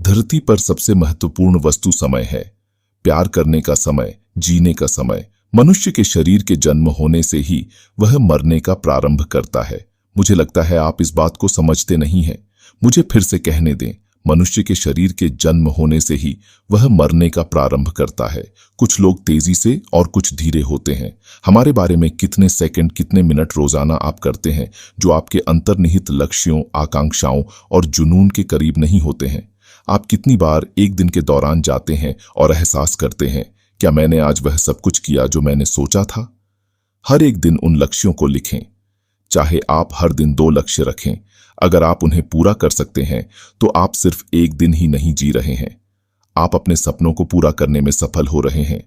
धरती पर सबसे महत्वपूर्ण वस्तु समय है। प्यार करने का समय, जीने का समय। मनुष्य के शरीर के जन्म होने से ही वह मरने का प्रारंभ करता है। मुझे लगता है आप इस बात को समझते नहीं हैं। मुझे फिर से कहने दें, मनुष्य के शरीर के जन्म होने से ही वह मरने का प्रारंभ करता है। कुछ लोग तेजी से और कुछ धीरे होते हैं। हमारे बारे में कितने सेकंड, कितने मिनट रोजाना आप करते हैं जो आपके अंतर्निहित लक्ष्यों, आकांक्षाओं और जुनून के करीब नहीं होते हैं। आप कितनी बार एक दिन के दौरान जाते हैं और एहसास करते हैं, क्या मैंने आज वह सब कुछ किया जो मैंने सोचा था? हर एक दिन उन लक्ष्यों को लिखें। चाहे आप हर दिन 2 लक्ष्य रखें, अगर आप उन्हें पूरा कर सकते हैं तो आप सिर्फ एक दिन ही नहीं जी रहे हैं, आप अपने सपनों को पूरा करने में सफल हो रहे हैं।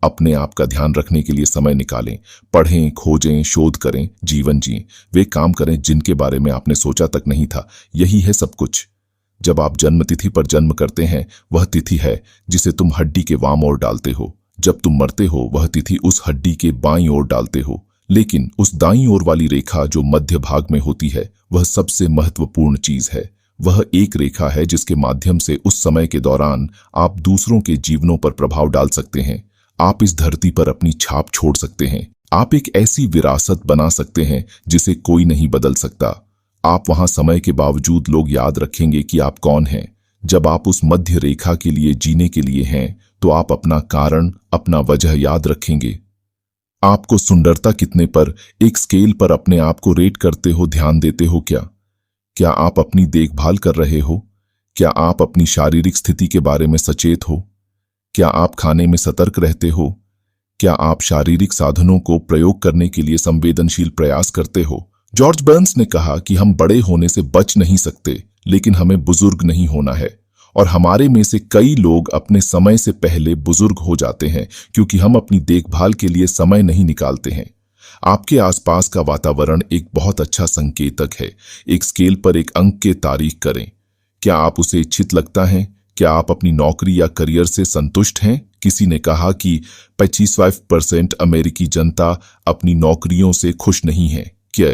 अपने आप का ध्यान रखने के लिए समय निकालें। पढ़ें, खोजें, शोध करें, जीवन जिएं। वे काम करें जिनके बारे में आपने सोचा तक नहीं था। यही है सब कुछ। जब आप जन्म तिथि पर जन्म करते हैं, वह तिथि है जिसे तुम हड्डी के वाम ओर डालते हो। जब तुम मरते हो, वह तिथि उस हड्डी के बाईं ओर डालते हो। लेकिन उस दाईं ओर वाली रेखा जो मध्य भाग में होती है, वह सबसे महत्वपूर्ण चीज है। वह एक रेखा है जिसके माध्यम से उस समय के दौरान आप दूसरों के जीवनों पर प्रभाव डाल सकते हैं। आप इस धरती पर अपनी छाप छोड़ सकते हैं। आप एक ऐसी विरासत बना सकते हैं जिसे कोई नहीं बदल सकता। आप वहां समय के बावजूद लोग याद रखेंगे कि आप कौन हैं। जब आप उस मध्य रेखा के लिए जीने के लिए हैं, तो आप अपना कारण, अपना वजह याद रखेंगे। आपको सुंदरता कितने पर एक स्केल पर अपने आप को रेट करते हो, ध्यान देते हो क्या? क्या आप अपनी देखभाल कर रहे हो? क्या आप अपनी शारीरिक स्थिति के बारे में सचेत हो? क्या आप खाने में सतर्क रहते हो? क्या आप शारीरिक साधनों को प्रयोग करने के लिए संवेदनशील प्रयास करते हो? जॉर्ज बर्न्स ने कहा कि हम बड़े होने से बच नहीं सकते, लेकिन हमें बुजुर्ग नहीं होना है। और हमारे में से कई लोग अपने समय से पहले बुजुर्ग हो जाते हैं क्योंकि हम अपनी देखभाल के लिए समय नहीं निकालते हैं। आपके आसपास का वातावरण एक बहुत अच्छा संकेतक है। एक स्केल पर एक अंक के तारीख करें। क्या आप उसे इच्छित लगता है? क्या आप अपनी नौकरी या करियर से संतुष्ट हैं? किसी ने कहा कि 25% अमेरिकी जनता अपनी नौकरियों से खुश नहीं है। क्या